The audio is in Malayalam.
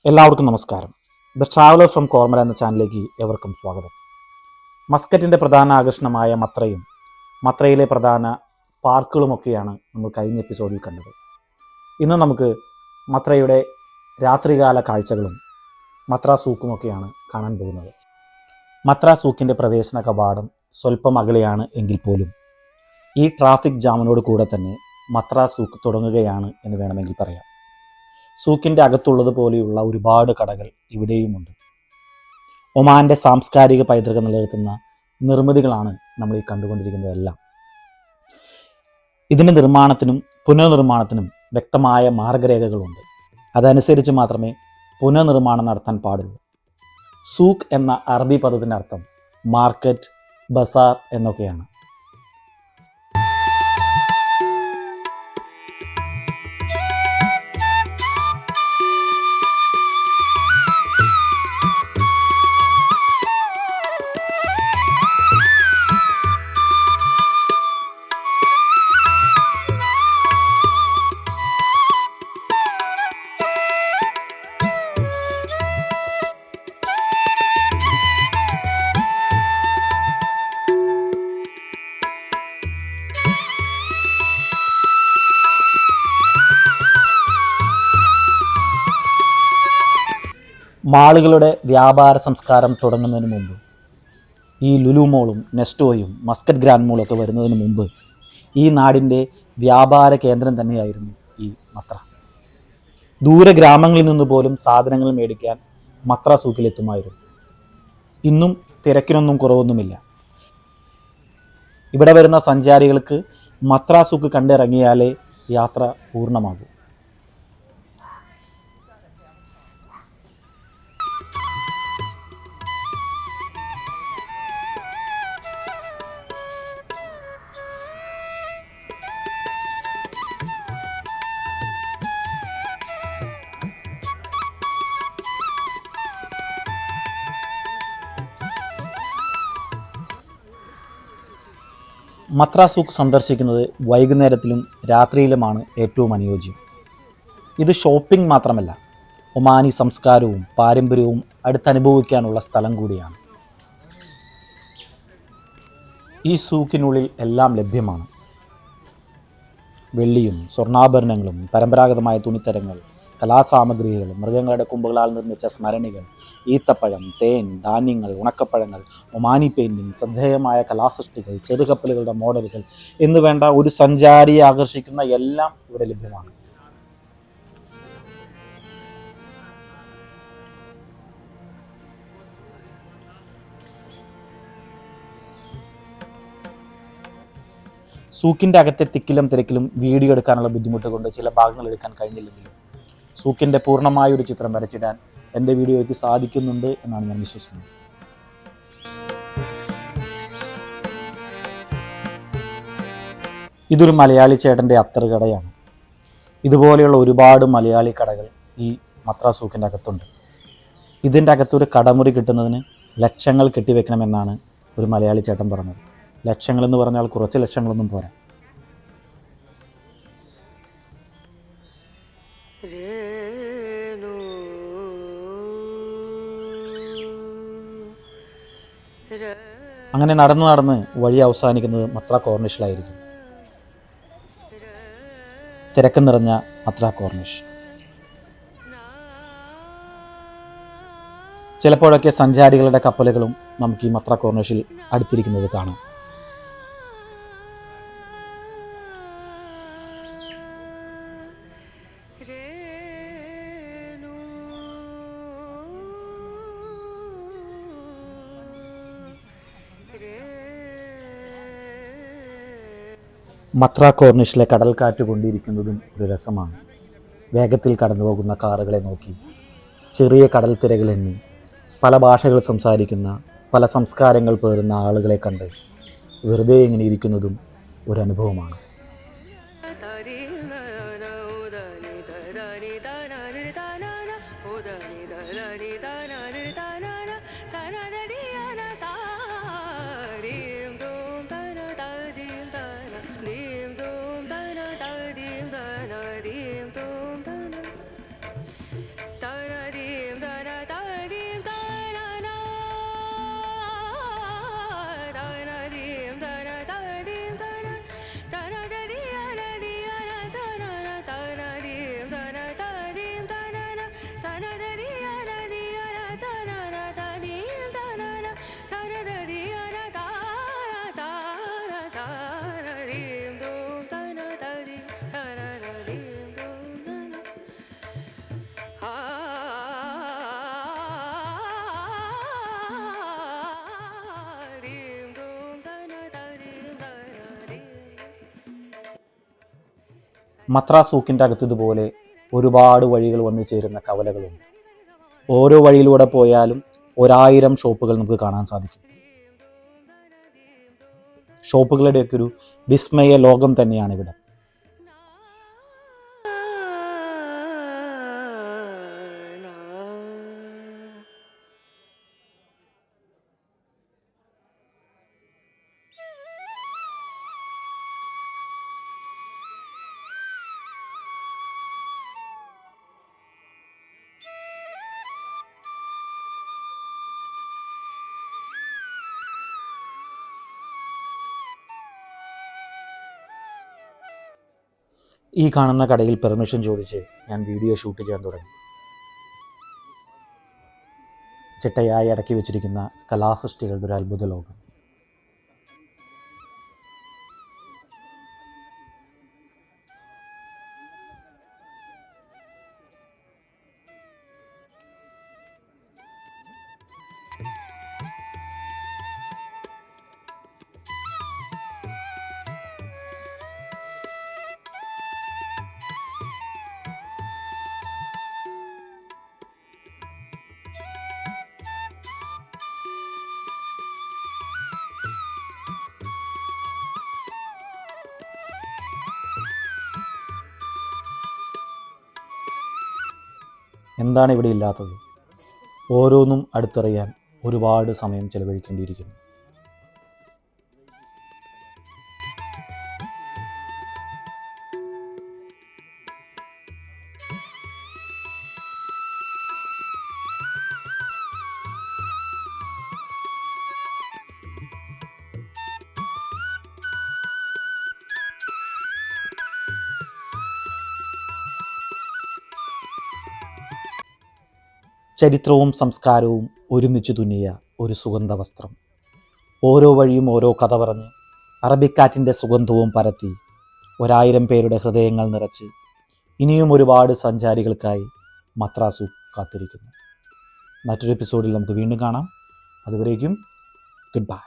എല്ലാവർക്കും നമസ്കാരം. ദ ട്രാവലർ ഫ്രം കോർമര എന്ന ചാനലിലേക്ക് ഏവർക്കും സ്വാഗതം. മസ്കറ്റിൻ്റെ പ്രധാന ആകർഷണമായ മത്രയും മത്രയിലെ പ്രധാന പാർക്കുകളുമൊക്കെയാണ് നമ്മൾ കഴിഞ്ഞ എപ്പിസോഡിൽ കണ്ടത്. ഇന്ന് നമുക്ക് മത്രയുടെ രാത്രികാല കാഴ്ചകളും മത്ര സൂക്കുമൊക്കെയാണ് കാണാൻ പോകുന്നത്. മത്ര സൂക്കിൻ്റെ പ്രവേശന കവാടം സ്വല്പം അകലെയാണ് എങ്കിൽ പോലും ഈ ട്രാഫിക് ജാമിനോട് കൂടെ തന്നെ മത്ര സൂക്ക് തുടങ്ങുകയാണ് എന്ന് വേണമെങ്കിൽ പറയാം. സൂക്കിൻ്റെ അകത്തുള്ളത് പോലെയുള്ള ഒരുപാട് കടകൾ ഇവിടെയുമുണ്ട്. ഒമാൻ്റെ സാംസ്കാരിക പൈതൃകം നിലനിർത്തുന്ന നിർമ്മിതികളാണ് നമ്മൾ ഈ കണ്ടുകൊണ്ടിരിക്കുന്നതെല്ലാം. ഇതിൻ്റെ നിർമ്മാണത്തിനും പുനർനിർമ്മാണത്തിനും വ്യക്തമായ മാർഗരേഖകളുണ്ട്. അതനുസരിച്ച് മാത്രമേ പുനർനിർമ്മാണം നടത്താൻ പാടുള്ളൂ. സൂക്ക് എന്ന അറബി പദത്തിൻ്റെ അർത്ഥം മാർക്കറ്റ്, ബസാർ എന്നൊക്കെയാണ്. മാളുകളുടെ വ്യാപാര സംസ്കാരം തുടങ്ങുന്നതിന് മുമ്പ്, ഈ ലുലു മോളും നെസ്റ്റോയും മസ്കറ്റ് ഗ്രാൻഡ് മോളൊക്കെ വരുന്നതിന് മുമ്പ് ഈ നാടിൻ്റെ വ്യാപാര കേന്ദ്രം തന്നെയായിരുന്നു ഈ മത്ര. ദൂര ഗ്രാമങ്ങളിൽ നിന്ന് പോലും സാധനങ്ങൾ മേടിക്കാൻ മത്ര സൂക്കിലെത്തുമായിരുന്നു. ഇന്നും തിരക്കിനൊന്നും കുറവൊന്നുമില്ല. ഇവിടെ വരുന്ന സഞ്ചാരികൾക്ക് മത്ര സൂക്ക് കണ്ടിറങ്ങിയാലേ യാത്ര പൂർണ്ണമാകൂ. മത്ര സൂക്ക് സന്ദർശിക്കുന്നത് വൈകുന്നേരത്തിലും രാത്രിയിലുമാണ് ഏറ്റവും അനുയോജ്യം. ഇത് ഷോപ്പിംഗ് മാത്രമല്ല, ഒമാനി സംസ്കാരവും പാരമ്പര്യവും അടുത്തനുഭവിക്കാനുള്ള സ്ഥലം കൂടിയാണ്. ഈ സൂക്കിനുള്ളിൽ എല്ലാം ലഭ്യമാണ്. വെള്ളിയും സ്വർണ്ണാഭരണങ്ങളും പരമ്പരാഗതമായ തുണിത്തരങ്ങൾ, കലാസാമഗ്രികൾ, മൃഗങ്ങളുടെ കൊമ്പുകളാൽ നിർമ്മിച്ച സ്മരണികൾ, ഈത്തപ്പഴം, തേൻ, ധാന്യങ്ങൾ, ഉണക്കപ്പഴങ്ങൾ, ഒമാനി പെയിൻറ്റിങ്, ശ്രദ്ധേയമായ കലാസൃഷ്ടികൾ, ചെറുകപ്പലുകളുടെ മോഡലുകൾ എന്നുവേണ്ട ഒരു സഞ്ചാരിയെ ആകർഷിക്കുന്ന എല്ലാം ഇവിടെ ലഭ്യമാണ്. സൂക്കിൻ്റെ അകത്തെ തിക്കിലും തിരക്കിലും വീഡിയോ എടുക്കാനുള്ള ബുദ്ധിമുട്ട് കൊണ്ട് ചില ഭാഗങ്ങൾ എടുക്കാൻ കഴിഞ്ഞില്ലെങ്കിലും സൂക്കിൻ്റെ പൂർണ്ണമായ ഒരു ചിത്രം വരച്ചിടാൻ എൻ്റെ വീഡിയോയ്ക്ക് സാധിക്കുന്നുണ്ട് എന്നാണ് ഞാൻ വിശ്വസിക്കുന്നത്. ഇതൊരു മലയാളി ചേട്ടൻ്റെ അത്തറ് കടയാണ്. ഇതുപോലെയുള്ള ഒരുപാട് മലയാളി കടകൾ ഈ മത്ര സൂക്കിൻ്റെ അകത്തുണ്ട്. ഇതിൻ്റെ അകത്തൊരു കടമുറി കിട്ടുന്നതിന് ലക്ഷങ്ങൾ കെട്ടിവെക്കണമെന്നാണ് ഒരു മലയാളി ചേട്ടൻ പറഞ്ഞത്. ലക്ഷങ്ങളെന്ന് പറഞ്ഞാൽ കുറച്ച് ലക്ഷങ്ങളൊന്നും പോരാ. അങ്ങനെ നടന്ന് വഴി അവസാനിക്കുന്നത് മത്ര കോർണിഷിലായിരിക്കും. തിരക്ക് നിറഞ്ഞ മത്ര കോർണിഷ്. ചിലപ്പോഴൊക്കെ സഞ്ചാരികളുടെ കപ്പലുകളും നമുക്ക് ഈ മത്ര കോർണിഷിൽ അടുത്തിരിക്കുന്നത് കാണാം. മത്ര കോർണിഷിലെ കടൽക്കാറ്റ് കൊണ്ടിരിക്കുന്നതും ഒരു രസമാണ്. വേഗത്തിൽ കടന്നു പോകുന്ന കാറുകളെ നോക്കി, ചെറിയ കടൽ തിരകൾ എണ്ണി, പല ഭാഷകൾ സംസാരിക്കുന്ന, പല സംസ്കാരങ്ങൾ പേറുന്ന ആളുകളെ കണ്ട് വെറുതെ ഇങ്ങനെ ഇരിക്കുന്നതും ഒരു അനുഭവമാണ്. മത്ര സൂക്കിൻ്റെ അകത്ത് ഇതുപോലെ ഒരുപാട് വഴികൾ വന്നു ചേരുന്ന കവലകളുണ്ട്. ഓരോ വഴിയിലൂടെ പോയാലും 1000 ഷോപ്പുകൾ നമുക്ക് കാണാൻ സാധിക്കും. ഷോപ്പുകളുടെയൊക്കെ ഒരു വിസ്മയ ലോകം തന്നെയാണ് ഇവിടെ. ഈ കാണുന്ന കടയിൽ പെർമിഷൻ ചോദിച്ച് ഞാൻ വീഡിയോ ഷൂട്ട് ചെയ്യാൻ തുടങ്ങി. ചിട്ടയായി അടക്കി വെച്ചിരിക്കുന്ന കലാസൃഷ്ടികളുടെ ഒരു അത്ഭുത ലോകം. എന്താണ് ഇവിടെ ഇല്ലാത്തത്? ഓരോന്നും അടുത്തറിയാൻ ഒരുപാട് സമയം ചെലവഴിക്കേണ്ടിയിരിക്കുന്നു. ചരിത്രവും സംസ്കാരവും ഒരുമിച്ച് തുന്നിയ ഒരു സുഗന്ധ വസ്ത്രം. ഓരോ വഴിയും ഓരോ കഥ പറഞ്ഞ് അറബിക്കാറ്റിൻ്റെ സുഗന്ധവും പരത്തി 1000 പേരുടെ ഹൃദയങ്ങൾ നിറച്ച് ഇനിയും ഒരുപാട് സഞ്ചാരികൾക്കായി മത്ര സൂക്ക് കാത്തിരിക്കുന്നു. മറ്റൊരു എപ്പിസോഡിൽ നമുക്ക് വീണ്ടും കാണാം. അതുവരേക്കും ഗുഡ് ബൈ.